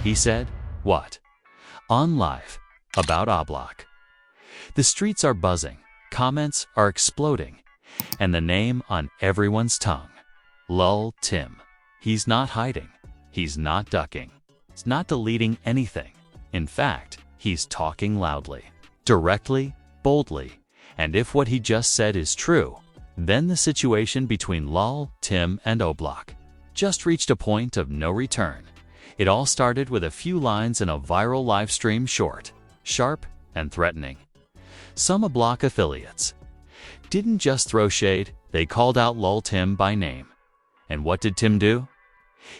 He said, "What?" On live, about Oblock. The streets are buzzing, comments are exploding, and the name on everyone's tongue. Lol Tim. He's not hiding. He's not ducking. He's not deleting anything. In fact, he's talking loudly, directly, boldly, and if what he just said is true, then the situation between Lol, Tim, and Oblock just reached a point of no return. It all started with a few lines in a viral live stream short, sharp and threatening. Some Oblock affiliates didn't just throw shade, they called out Lol Tim by name. And what did Tim do?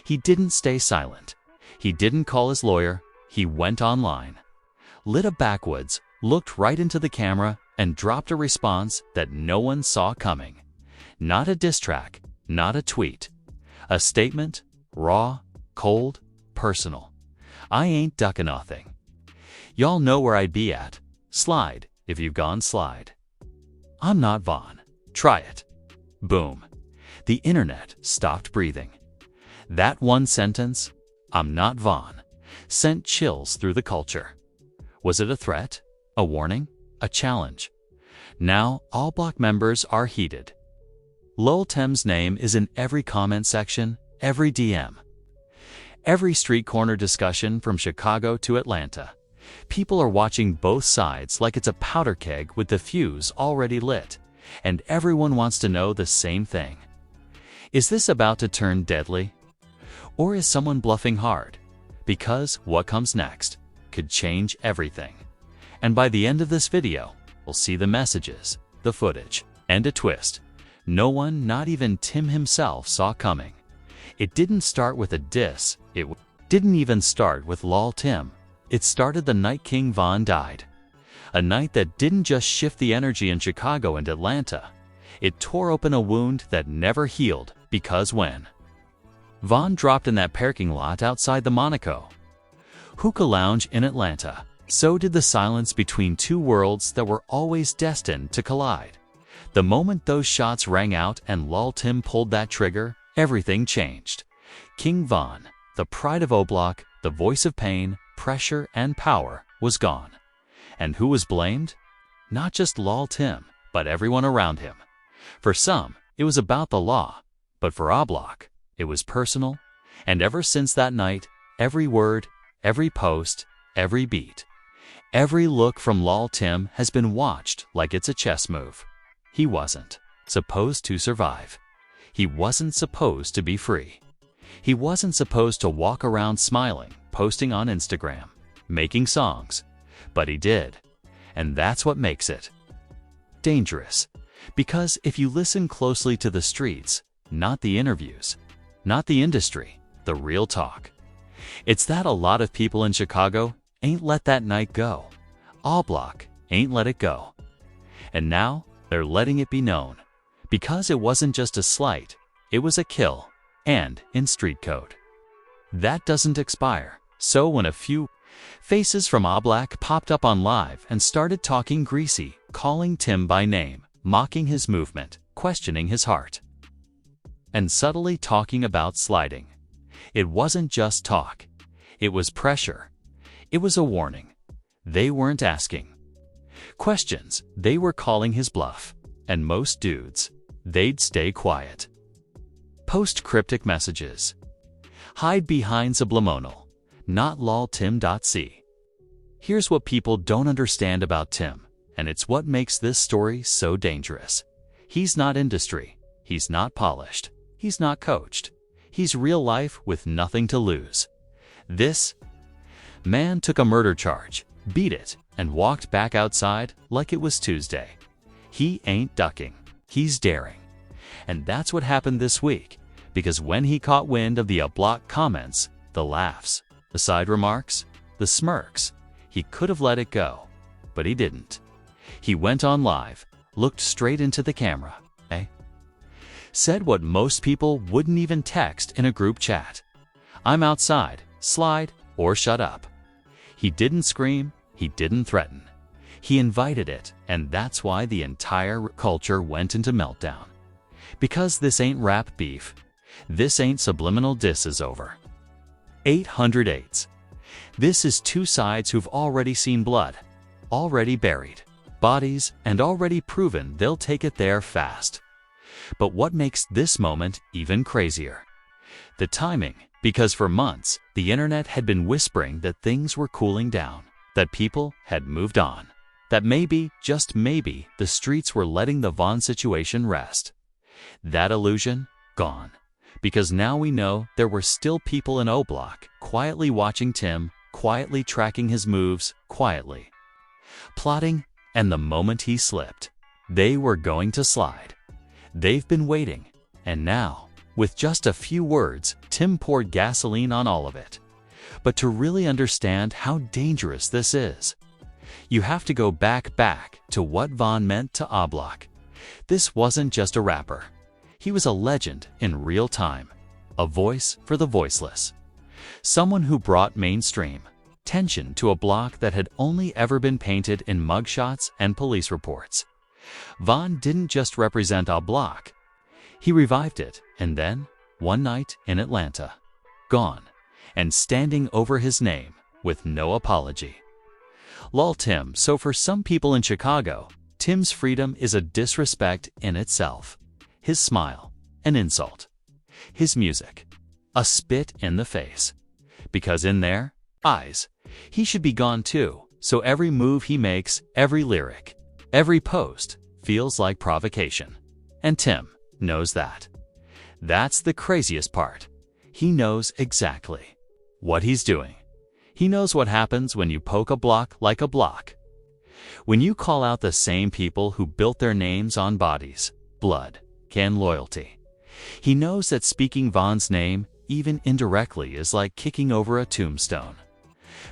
He didn't stay silent. He didn't call his lawyer. He went online, lit a backwoods, looked right into the camera, and dropped a response that no one saw coming. Not a diss track, not a tweet. A statement, raw, cold, personal. I ain't ducking nothing. Y'all know where I'd be at. Slide, if you've gone slide. I'm not Vaughn. Try it. Boom. The internet stopped breathing. That one sentence, "I'm not Vaughn," sent chills through the culture. Was it a threat? A warning? A challenge? Now, Oblock members are heated. Lol Tim's name is in every comment section, every DM. Every street corner discussion from Chicago to Atlanta. People are watching both sides like it's a powder keg with the fuse already lit, and everyone wants to know the same thing. Is this about to turn deadly? Or is someone bluffing hard? Because what comes next could change everything. And by the end of this video, we'll see the messages, the footage, and a twist no one, not even Tim himself, saw coming. It didn't start with a diss. It didn't even start with Lol Tim. It started the night King Von died. A night that didn't just shift the energy in Chicago and Atlanta. It tore open a wound that never healed because when Von dropped in that parking lot outside the Monaco Hookah Lounge in Atlanta, so did the silence between two worlds that were always destined to collide. The moment those shots rang out and Lol Tim pulled that trigger, everything changed. King Von, the pride of Oblock, the voice of pain, pressure, and power, was gone. And who was blamed? Not just Lol Tim, but everyone around him. For some, it was about the law, but for Oblock, it was personal. And ever since that night, every word, every post, every beat, every look from Lol Tim has been watched like it's a chess move. He wasn't supposed to survive. He wasn't supposed to be free. He wasn't supposed to walk around smiling, posting on Instagram, making songs. But he did. And that's what makes it dangerous. Because if you listen closely to the streets, not the interviews, not the industry, the real talk, it's that a lot of people in Chicago ain't let that night go. Oblock ain't let it go. And now they're letting it be known. Because it wasn't just a slight, it was a kill, and in street code. That doesn't expire. So when a few faces from Oblock popped up on live and started talking greasy, calling Tim by name, mocking his movement, questioning his heart, and subtly talking about sliding, it wasn't just talk. It was pressure. It was a warning. They weren't asking questions. They were calling his bluff. And most dudes, they'd stay quiet. Post cryptic messages. Hide behind subliminal, not loltim.c. Here's what people don't understand about Tim, and it's what makes this story so dangerous. He's not industry. He's not polished. He's not coached. He's real life with nothing to lose. This man took a murder charge, beat it, and walked back outside like it was Tuesday. He ain't ducking. He's daring. And that's what happened this week, because when he caught wind of the Oblock comments, the laughs, the side remarks, the smirks, he could have let it go, but he didn't. He went on live, looked straight into the camera, said what most people wouldn't even text in a group chat. I'm outside, slide, or shut up. He didn't scream, he didn't threaten. He invited it, and that's why the entire culture went into meltdown. Because this ain't rap beef. This ain't subliminal diss is over. 808s. This is two sides who've already seen blood, already buried bodies, and already proven they'll take it there fast. But what makes this moment even crazier? The timing, because for months, the internet had been whispering that things were cooling down, that people had moved on, that maybe, just maybe, the streets were letting the Vaughn situation rest. That illusion, gone. Because now we know there were still people in Oblock, quietly watching Tim, quietly tracking his moves, quietly plotting, and the moment he slipped, they were going to slide. They've been waiting, and now, with just a few words, Tim poured gasoline on all of it. But to really understand how dangerous this is, you have to go back to what Vaughn meant to Oblock. This wasn't just a rapper. He was a legend in real time, a voice for the voiceless. Someone who brought mainstream tension to a block that had only ever been painted in mugshots and police reports. Vaughn didn't just represent Oblock. He revived it, and then, one night in Atlanta, gone, and standing over his name with no apology. Lol Tim. So for some people in Chicago, Tim's freedom is a disrespect in itself. His smile, an insult. His music, a spit in the face. Because in their eyes, he should be gone too. So every move he makes, every lyric, every post, feels like provocation. And Tim knows that. That's the craziest part. He knows exactly what he's doing. He knows what happens when you poke a block like a block. When you call out the same people who built their names on bodies, blood, and loyalty. He knows that speaking Vaughn's name, even indirectly, is like kicking over a tombstone.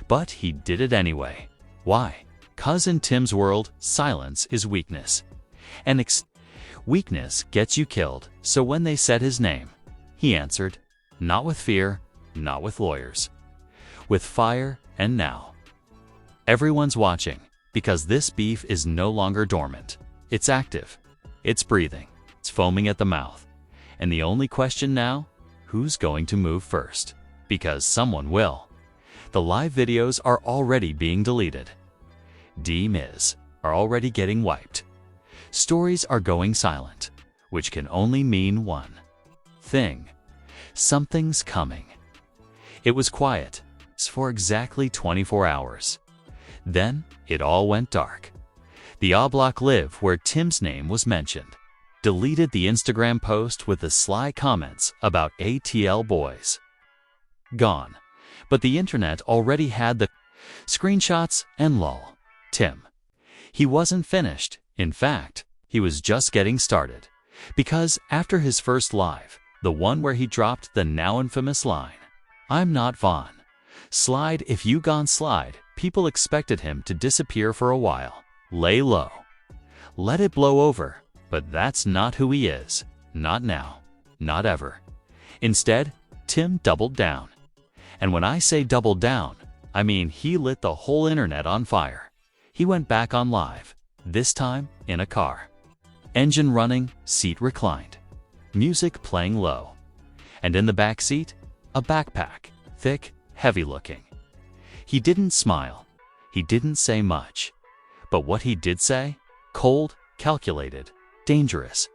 But he did it anyway. Why? 'Cause in Tim's world, silence is weakness. And weakness gets you killed. So when they said his name, he answered, not with fear, not with lawyers, with fire. And now everyone's watching, because this beef is no longer dormant. It's active. It's breathing. It's foaming at the mouth. And the only question now, who's going to move first? Because someone will. The live videos are already being deleted. DMs are already getting wiped. Stories are going silent, which can only mean one thing. Something's coming. It was quiet for exactly 24 hours. Then it all went dark. The Oblock Live, where Tim's name was mentioned, deleted the Instagram post with the sly comments about ATL boys. Gone. But the internet already had the screenshots and lol. Tim. He wasn't finished. In fact, he was just getting started. Because after his first live, the one where he dropped the now infamous line, "I'm not Vaughn. Slide if you gon' slide," people expected him to disappear for a while. Lay low. Let it blow over. But that's not who he is. Not now. Not ever. Instead, Tim doubled down. And when I say doubled down, I mean he lit the whole internet on fire. He went back on live, this time in a car. Engine running, seat reclined. Music playing low. And in the back seat, a backpack, thick, heavy looking. He didn't smile. He didn't say much. But what he did say, cold, calculated, dangerous.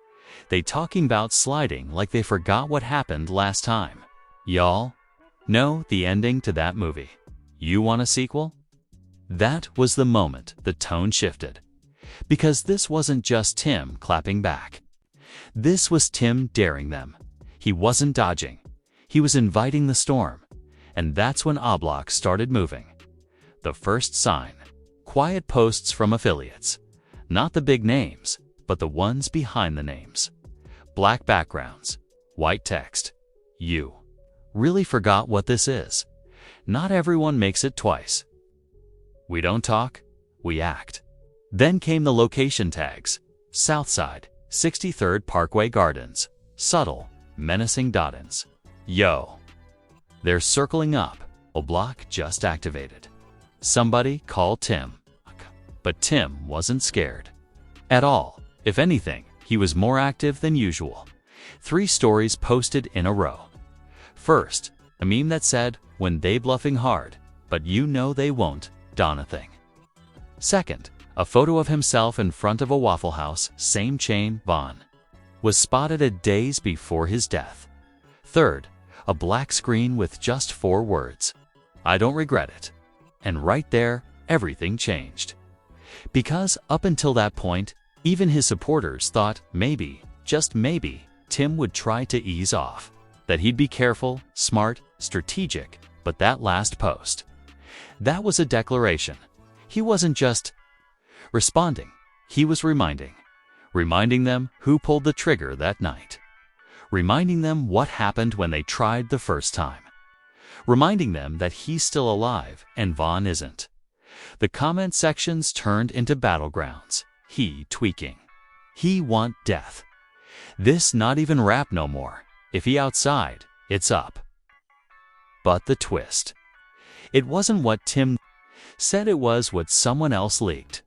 They talking about sliding like they forgot what happened last time. Y'all know the ending to that movie. You want a sequel? That was the moment the tone shifted. Because this wasn't just Tim clapping back. This was Tim daring them. He wasn't dodging. He was inviting the storm. And that's when Oblock started moving. The first sign. Quiet posts from affiliates. Not the big names, but the ones behind the names. Black backgrounds. White text. You really forgot what this is. Not everyone makes it twice. We don't talk, we act. Then came the location tags. Southside, 63rd Parkway Gardens. Subtle, menacing dot-ins. Yo. They're circling up. Oblock just activated. Somebody call Tim. But Tim wasn't scared. At all. If anything, he was more active than usual. 3 stories posted in a row. First, a meme that said, "When they bluffing hard." but you know they won't don a thing. Second, a photo of himself in front of a Waffle House, same chain, Vaughn, was spotted a days before his death. Third, a black screen with just 4 words, "I don't regret it." And right there, everything changed. Because up until that point, even his supporters thought maybe, just maybe, Tim would try to ease off, that he'd be careful, smart, strategic. But that last post, that was a declaration. He wasn't just responding, he was reminding them who pulled the trigger that night, reminding them what happened when they tried the first time, reminding them that he's still alive and Vaughn isn't. The comment sections turned into battlegrounds. He tweaking. He want death. This not even rap no more. If he outside, it's up. But the twist. It wasn't what Tim said, it was what someone else leaked.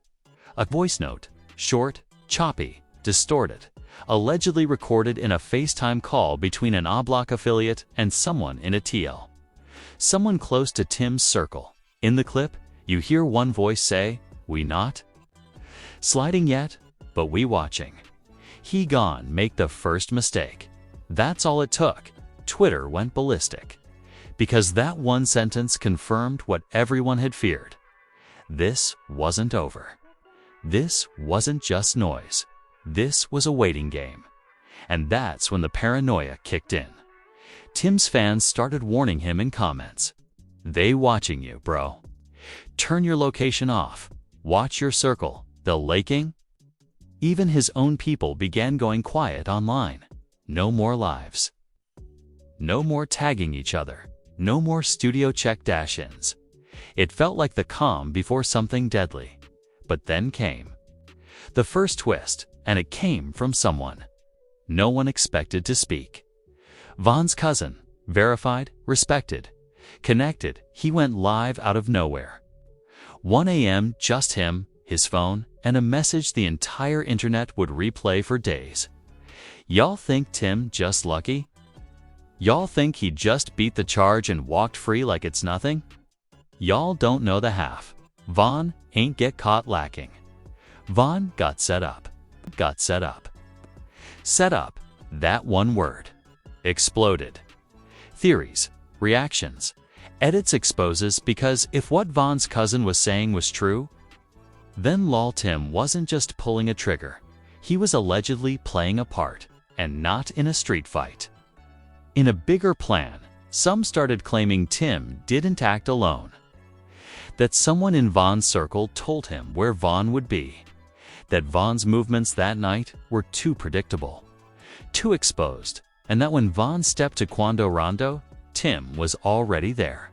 A voice note, short, choppy, distorted, allegedly recorded in a FaceTime call between an Oblock affiliate and someone in a TL. Someone close to Tim's circle. In the clip, you hear one voice say, "We not sliding yet, but we watching." He gone make the first mistake. That's all it took. Twitter went ballistic. Because that one sentence confirmed what everyone had feared. This wasn't over. This wasn't just noise. This was a waiting game. And that's when the paranoia kicked in. Tim's fans started warning him in comments. "They watching you, bro. Turn your location off. Watch your circle. They'll laking." Even his own people began going quiet online. No more lives. No more tagging each other. No more studio check dash-ins. It felt like the calm before something deadly. But then came the first twist, and it came from someone no one expected to speak. Vaughn's cousin, verified, respected, connected. He went live out of nowhere. 1 a.m., just him, his phone, and a message the entire internet would replay for days. "Y'all think Tim just lucky? Y'all think he just beat the charge and walked free like it's nothing? Y'all don't know the half. Vaughn ain't get caught lacking. Vaughn got set up. Got set up. Set up, that one word. Exploded. Theories, reactions, edits exposes, because if what Vaughn's cousin was saying was true, then lol Tim wasn't just pulling a trigger. He was allegedly playing a part, and not in a street fight. In a bigger plan, some started claiming Tim didn't act alone. That someone in Vaughn's circle told him where Vaughn would be. That Vaughn's movements that night were too predictable, too exposed, and that when Vaughn stepped to Quando Rondo, Tim was already there.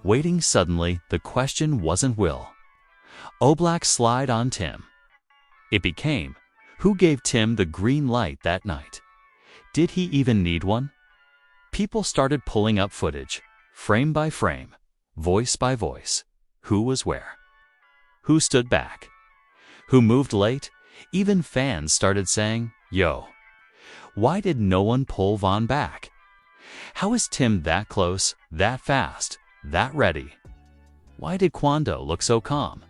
Waiting. Suddenly, the question wasn't will Oblock slide on Tim. It became, who gave Tim the green light that night? Did he even need one? People started pulling up footage, frame by frame, voice by voice. Who was where? Who stood back? Who moved late? Even fans started saying, "Yo, why did no one pull Vaughn back? How is Tim that close, that fast, that ready? Why did Quando look so calm?"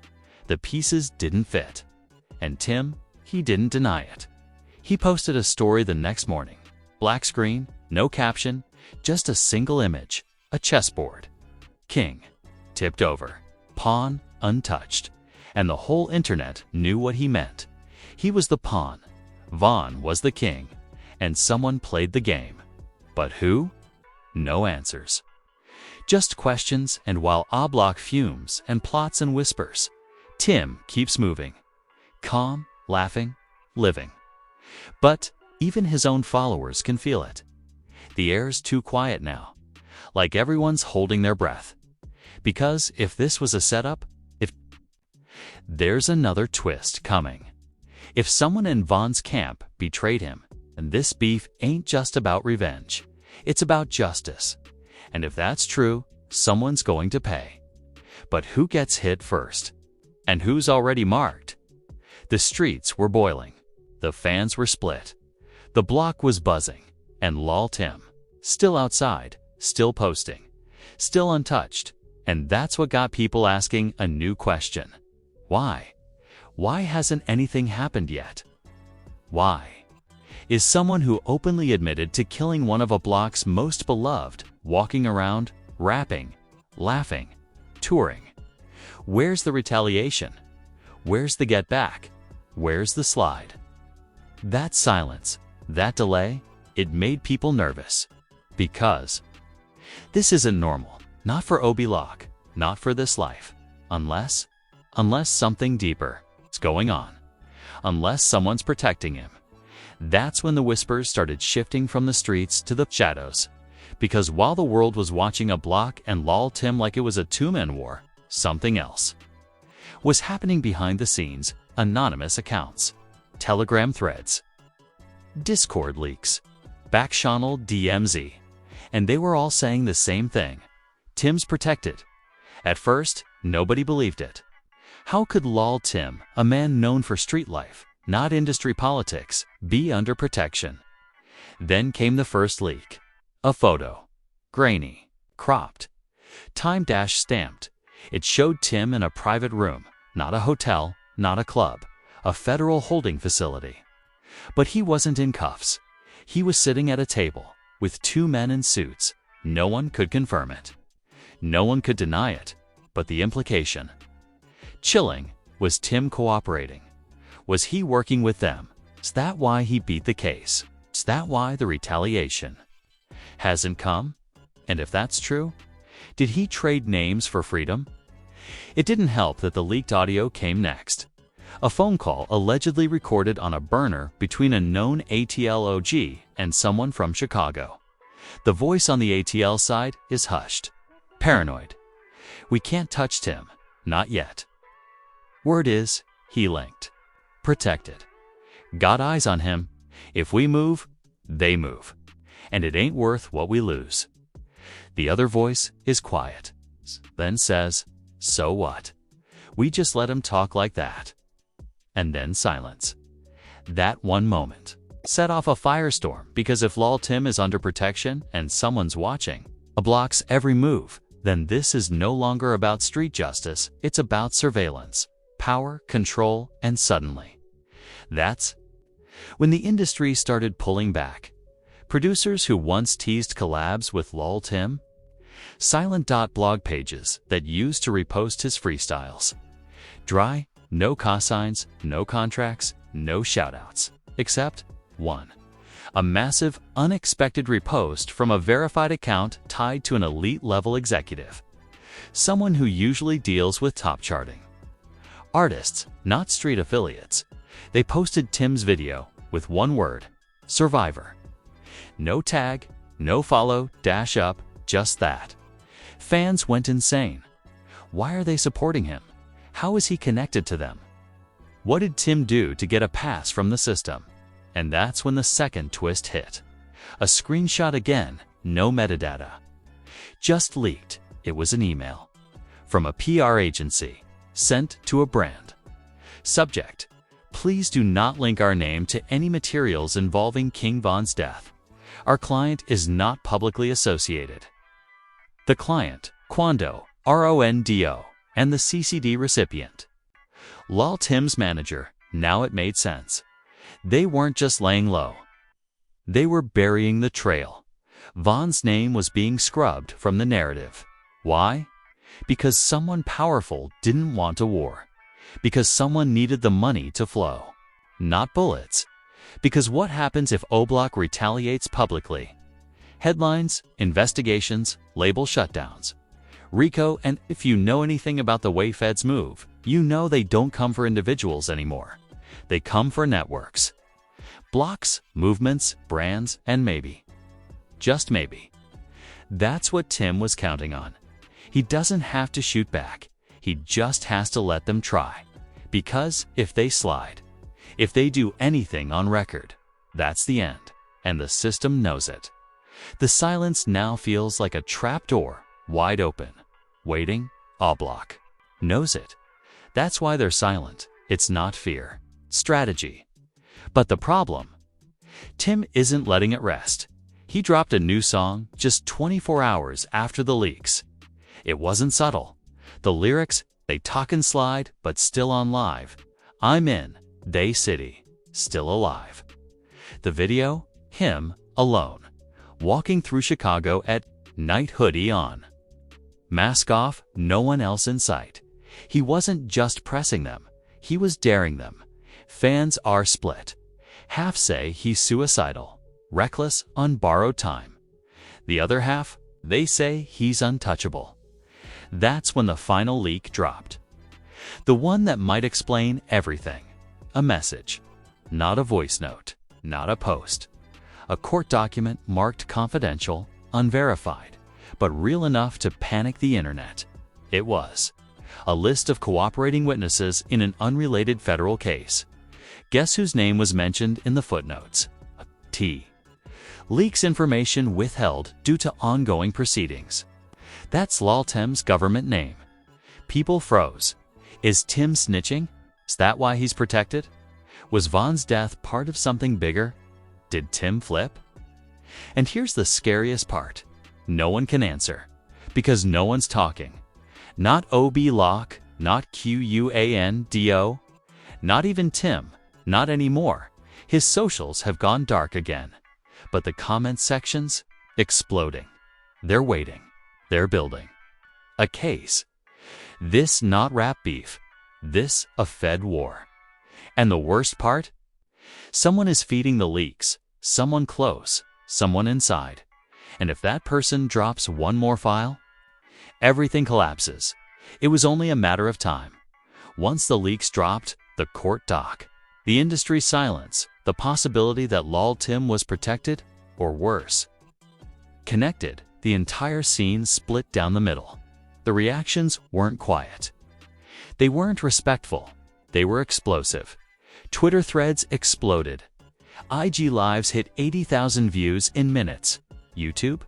The pieces didn't fit. And Tim, he didn't deny it. He posted a story the next morning. Black screen, no caption, just a single image, a chessboard. King, tipped over, pawn, untouched. And the whole internet knew what he meant. He was the pawn, Vaughn was the king, and someone played the game. But who? No answers. Just questions, and while Oblock fumes and plots and whispers, Tim keeps moving, calm, laughing, living. But even his own followers can feel it. The air's too quiet now, like everyone's holding their breath. Because if this was a setup, there's another twist coming. If someone in Vaughn's camp betrayed him, and this beef ain't just about revenge, it's about justice. And if that's true, someone's going to pay. But who gets hit first? And who's already marked? The streets were boiling. The fans were split. The block was buzzing. And lol Tim, still outside, still posting, still untouched. And that's what got people asking a new question. Why? Why hasn't anything happened yet? Why? Is someone who openly admitted to killing one of Oblock's most beloved walking around, rapping, laughing, touring? Where's the retaliation? Where's the get back? Where's the slide? That silence, that delay, it made people nervous. Because this isn't normal, not for Oblock, not for this life, unless something deeper is going on, unless someone's protecting him. That's when the whispers started shifting from the streets to the shadows. Because while the world was watching Oblock and Lol Tim like it was a two-man war, something else was happening behind the scenes. Anonymous accounts, Telegram threads, Discord leaks, back-channel DMZ, and they were all saying the same thing. Tim's protected. At first, nobody believed it. How could Lol Tim, a man known for street life, not industry politics, be under protection? Then came the first leak. A photo. Grainy. Cropped. Time-stamped. It showed Tim in a private room, not a hotel, not a club, a federal holding facility. But he wasn't in cuffs. He was sitting at a table with two men in suits. No one could confirm it. No one could deny it, but the implication. Chilling. Was Tim cooperating? Was he working with them? Is that why he beat the case? Is that why the retaliation hasn't come? And if that's true, did he trade names for freedom? It didn't help that the leaked audio came next. A phone call allegedly recorded on a burner between a known ATL OG and someone from Chicago. The voice on the ATL side is hushed. Paranoid. We can't touch Tim. Not yet. Word is, he linked. Protected. Got eyes on him. If we move, they move. And it ain't worth what we lose. The other voice is quiet. Then says, so what? We just let him talk like that. And then silence. That one moment set off a firestorm, because if Lol Tim is under protection and someone's watching Oblock's every move, then this is no longer about street justice, it's about surveillance, power, control, and suddenly. That's when the industry started pulling back. Producers who once teased collabs with Lol Tim, silent blog pages that used to repost his freestyles. Dry, no cosigns, no contracts, no shoutouts, except one. A massive, unexpected repost from a verified account tied to an elite-level executive. Someone who usually deals with top charting. Artists, not street affiliates. They posted Tim's video with one word, Survivor. No tag, no follow, dash up, just that. Fans went insane. Why are they supporting him? How is he connected to them? What did Tim do to get a pass from the system? And that's when the second twist hit. A screenshot again, no metadata. Just leaked, it was an email. From a PR agency, sent to a brand. Subject: please do not link our name to any materials involving King Von's death. Our client is not publicly associated. The client, Quando, RONDO, and the CCD recipient. Lol Tim's manager. Now it made sense. They weren't just laying low. They were burying the trail. Von's name was being scrubbed from the narrative. Why? Because someone powerful didn't want a war. Because someone needed the money to flow. Not bullets. Because what happens if Oblock retaliates publicly? Headlines, investigations, label shutdowns. RICO, and if you know anything about the way feds move, you know they don't come for individuals anymore. They come for networks. Blocks, movements, brands, and maybe, just maybe. That's what Tim was counting on. He doesn't have to shoot back. He just has to let them try. Because if they slide, if they do anything on record, that's the end. And the system knows it. The silence now feels like a trapdoor, wide open. Waiting, Oblock knows it. That's why they're silent. It's not fear. Strategy. But the problem? Tim isn't letting it rest. He dropped a new song just 24 hours after the leaks. It wasn't subtle. The lyrics, they talk and slide, but still on live. I'm in, they city, still alive. The video, him, alone, walking through Chicago at night, hoodie on. Mask off, no one else in sight. He wasn't just pressing them, he was daring them. Fans are split. Half say he's suicidal, reckless on borrowed time. The other half, they say he's untouchable. That's when the final leak dropped. The one that might explain everything. A message. Not a voice note, not a post. A court document marked confidential, unverified, but real enough to panic the internet. It was a list of cooperating witnesses in an unrelated federal case. Guess whose name was mentioned in the footnotes? T. Leaks information withheld due to ongoing proceedings. That's Lol Tim's government name. People froze. Is Tim snitching? Is that why he's protected? Was Von's death part of something bigger? Did Tim flip? And here's the scariest part. No one can answer, because no one's talking. Not Oblock, not QUANDO, not even Tim, not anymore. His socials have gone dark again. But the comment sections, exploding. They're waiting. They're building. A case. This not rap beef. This a Fed war. And the worst part? Someone is feeding the leaks. Someone close. Someone inside. And if that person drops one more file, everything collapses. It was only a matter of time. Once the leaks dropped, the court dock, the industry silence, the possibility that Lol Tim was protected, or worse, connected, the entire scene split down the middle. The reactions weren't quiet. They weren't respectful. They were explosive. Twitter threads exploded. IG Lives hit 80,000 views in minutes. YouTube?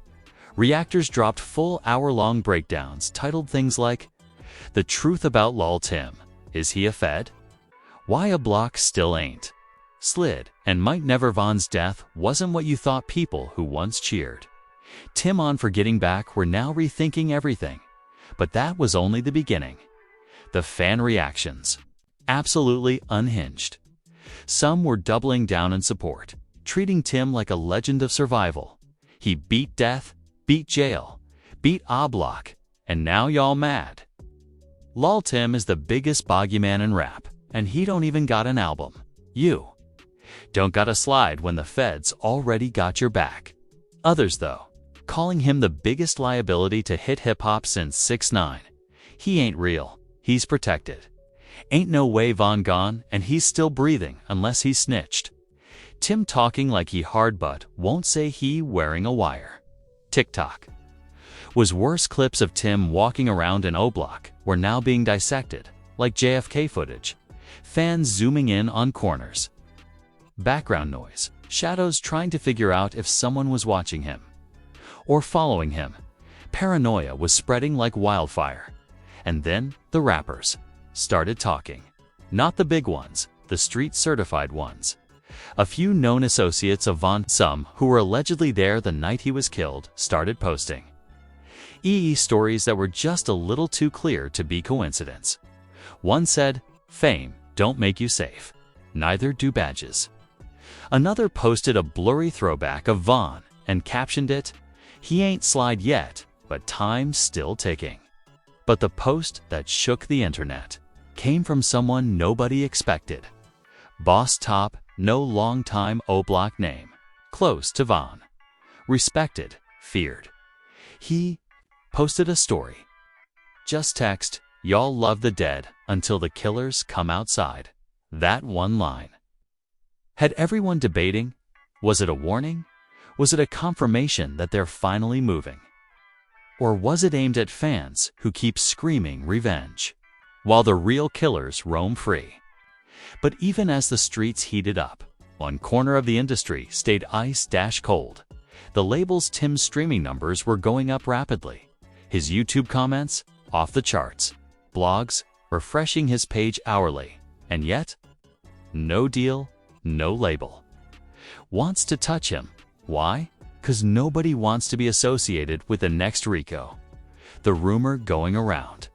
Reactors dropped full hour-long breakdowns titled things like, "The Truth About Lol Tim. Is he a Fed? Why Oblock Still Ain't. Slid and Might Never Von's death wasn't what you thought people who once cheered. Tim on for getting back were now rethinking everything. But that was only the beginning. The fan reactions. Absolutely unhinged. Some were doubling down in support, treating Tim like a legend of survival. He beat death, beat jail, beat Oblock, and now y'all mad. Lol Tim is the biggest boogeyman in rap, and he don't even got an album. You don't gotta slide when the feds already got your back. Others, though, calling him the biggest liability to hit hip-hop since 6ix9ine. He ain't real. He's protected. Ain't no way Von gone, and he's still breathing unless he snitched. Tim talking like he hard but won't say he wearing a wire. TikTok. Was worse clips of Tim walking around in Oblock were now being dissected, like JFK footage. Fans zooming in on corners. Background noise. Shadows trying to figure out if someone was watching him or following him. Paranoia was spreading like wildfire. And then the rappers started talking. Not the big ones, the street-certified ones. A few known associates of Von, some who were allegedly there the night he was killed, started posting stories that were just a little too clear to be coincidence. One said, "Fame don't make you safe. Neither do badges." Another posted a blurry throwback of Von and captioned it, "He ain't slide yet, but time's still ticking." But the post that shook the internet came from someone nobody expected. Boss Top, no long-time Oblock name, close to Von. Respected, feared. He posted a story. Just text, "Y'all love the dead until the killers come outside." That one line had everyone debating. Was it a warning? Was it a confirmation that they're finally moving? Or was it aimed at fans who keep screaming revenge, while the real killers roam free? But even as the streets heated up, one corner of the industry stayed ice-cold. The label's Tim's streaming numbers were going up rapidly. His YouTube comments, off the charts. Blogs, refreshing his page hourly. And yet, no deal, no label. Wants to touch him. Why? 'Cause nobody wants to be associated with the next Rico. The rumor going around.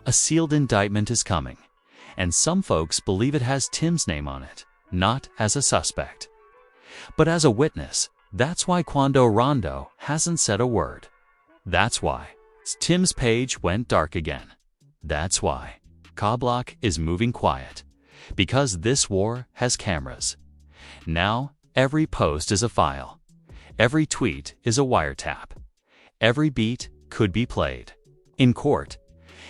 A sealed indictment is coming, and some folks believe it has Tim's name on it, not as a suspect, but as a witness. That's why Quando Rondo hasn't said a word. That's why Tim's page went dark again. That's why Oblock is moving quiet, because this war has cameras. Now every post is a file. Every tweet is a wiretap. Every beat could be played in court.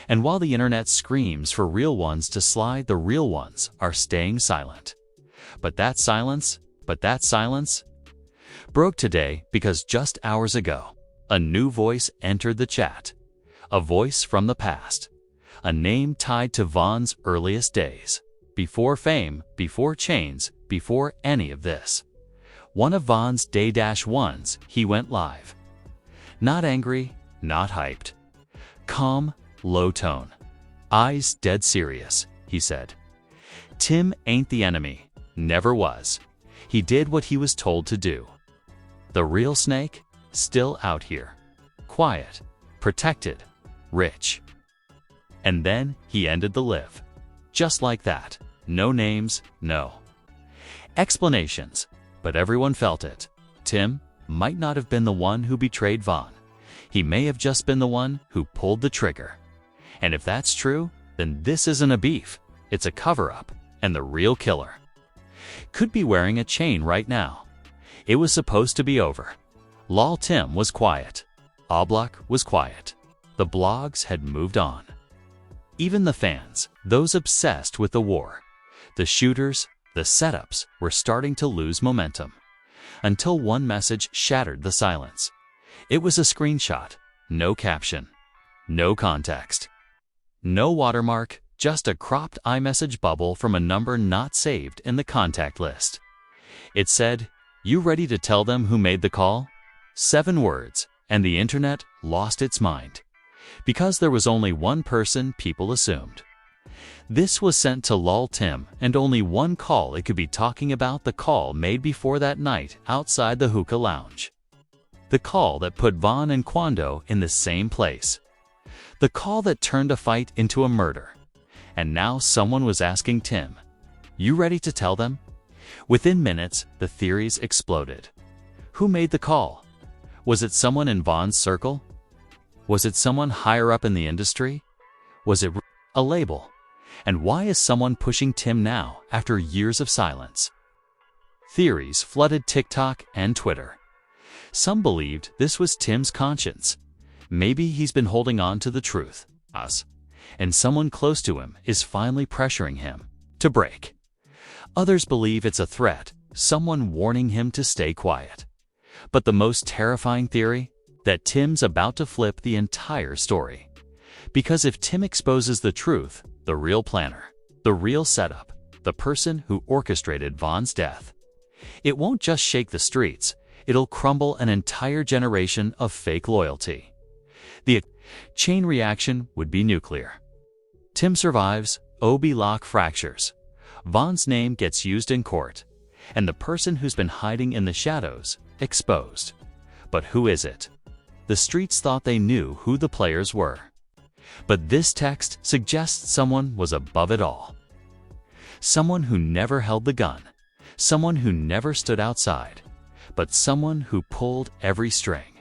And while the internet screams for real ones to slide, the real ones are staying silent. But that silence broke today because just hours ago, a new voice entered the chat. A voice from the past. A name tied to Von's earliest days. Before fame, before chains, before any of this. One of Von's day-1s, he went live. Not angry, not hyped. Calm, low tone. Eyes dead serious, he said. Tim ain't the enemy. Never was. He did what he was told to do. The real snake, still out here. Quiet, protected, rich. And then he ended the live. Just like that. No names, no explanations. But everyone felt it. Tim might not have been the one who betrayed Von. He may have just been the one who pulled the trigger. And if that's true, then this isn't a beef. It's a cover-up, and the real killer could be wearing a chain right now. It was supposed to be over. Lol Tim was quiet. Oblock was quiet. The blogs had moved on. Even the fans, those obsessed with the war, the shooters, the setups, were starting to lose momentum. Until one message shattered the silence. It was a screenshot, no caption, no context. No watermark, just a cropped iMessage bubble from a number not saved in the contact list. It said, "You ready to tell them who made the call?" 7 words, and the internet lost its mind. Because there was only one person people assumed. This was sent to lol Tim, and only one call it could be talking about, the call made before that night outside the hookah lounge. The call that put Von and Quando in the same place. The call that turned a fight into a murder. And now someone was asking Tim, "You ready to tell them?" Within minutes, the theories exploded. Who made the call? Was it someone in Von's circle? Was it someone higher up in the industry? Was it a label? And why is someone pushing Tim now after years of silence? Theories flooded TikTok and Twitter. Some believed this was Tim's conscience. Maybe he's been holding on to the truth, and someone close to him is finally pressuring him to break. Others believe it's a threat, someone warning him to stay quiet. But the most terrifying theory? That Tim's about to flip the entire story. Because if Tim exposes the truth, the real planner, the real setup, the person who orchestrated Von's death, it won't just shake the streets, it'll crumble an entire generation of fake loyalty. The chain reaction would be nuclear. Tim survives, Oblock fractures. Von's name gets used in court, and the person who's been hiding in the shadows, exposed. But who is it? The streets thought they knew who the players were. But this text suggests someone was above it all. Someone who never held the gun. Someone who never stood outside. But someone who pulled every string.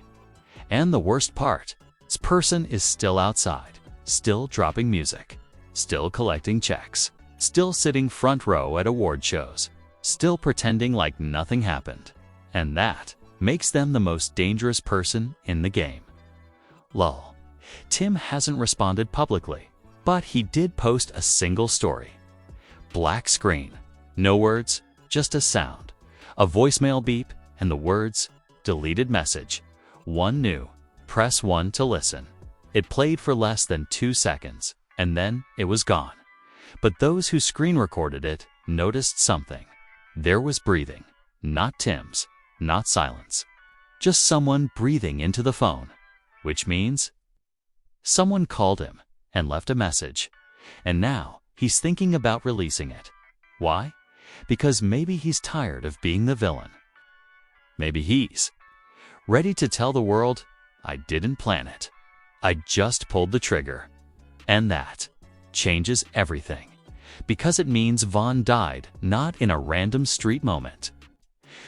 And the worst part, this person is still outside, still dropping music, still collecting checks, still sitting front row at award shows, still pretending like nothing happened. And that makes them the most dangerous person in the game. Lol. Tim hasn't responded publicly, but he did post a single story. Black screen. No words, just a sound. A voicemail beep and the words, "Deleted message. 1 new. Press 1 to listen." It played for less than 2 seconds, and then it was gone. But those who screen recorded it noticed something. There was breathing. Not Tim's. Not silence. Just someone breathing into the phone. Which means someone called him and left a message. And now he's thinking about releasing it. Why? Because maybe he's tired of being the villain. Maybe he's ready to tell the world, "I didn't plan it." I just pulled the trigger. And that changes everything, because it means Vaughn died not in a random street moment,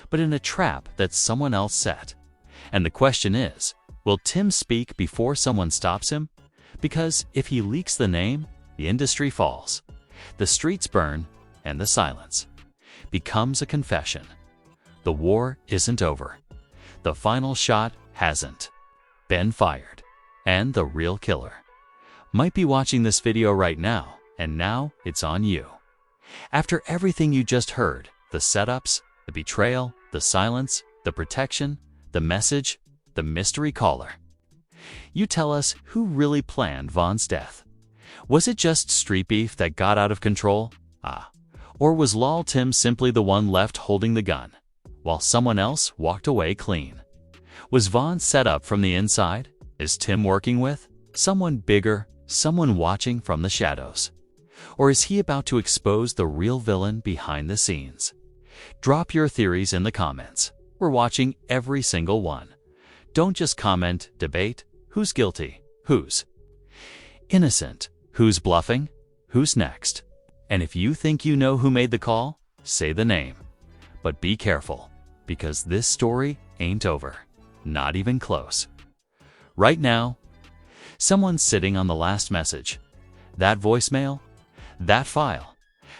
but in a trap that someone else set. And the question is, will Tim speak before someone stops him? Because if he leaks the name, the industry falls, the streets burn, and the silence becomes a confession. The war isn't over. The final shot hasn't been fired. And the real killer might be watching this video right now, and now it's on you. After everything you just heard, the setups, the betrayal, the silence, the protection, the message, the mystery caller, you tell us who really planned Vaughn's death. Was it just street beef that got out of control? Or was Lol Tim simply the one left holding the gun, while someone else walked away clean? Was Vaughn set up from the inside? Is Tim working with someone bigger, someone watching from the shadows? Or is he about to expose the real villain behind the scenes? Drop your theories in the comments. We're watching every single one. Don't just comment, debate. Who's guilty? Who's innocent? Who's bluffing? Who's next? And if you think you know who made the call, say the name. But be careful, because this story ain't over. Not even close. Right now, someone's sitting on the last message. That voicemail, that file,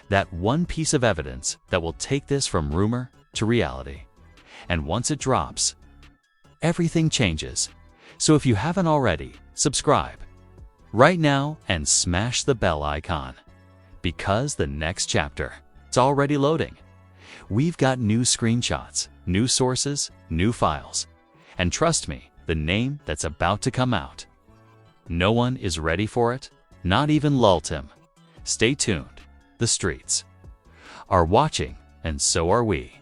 that one piece of evidence that will take this from rumor to reality. And once it drops, everything changes. So if you haven't already, subscribe right now and smash the bell icon, because the next chapter, it's already loading. We've got new screenshots, new sources, new files. And trust me, the name that's about to come out, no one is ready for it, not even Lol Tim. Stay tuned. The streets are watching, and so are we.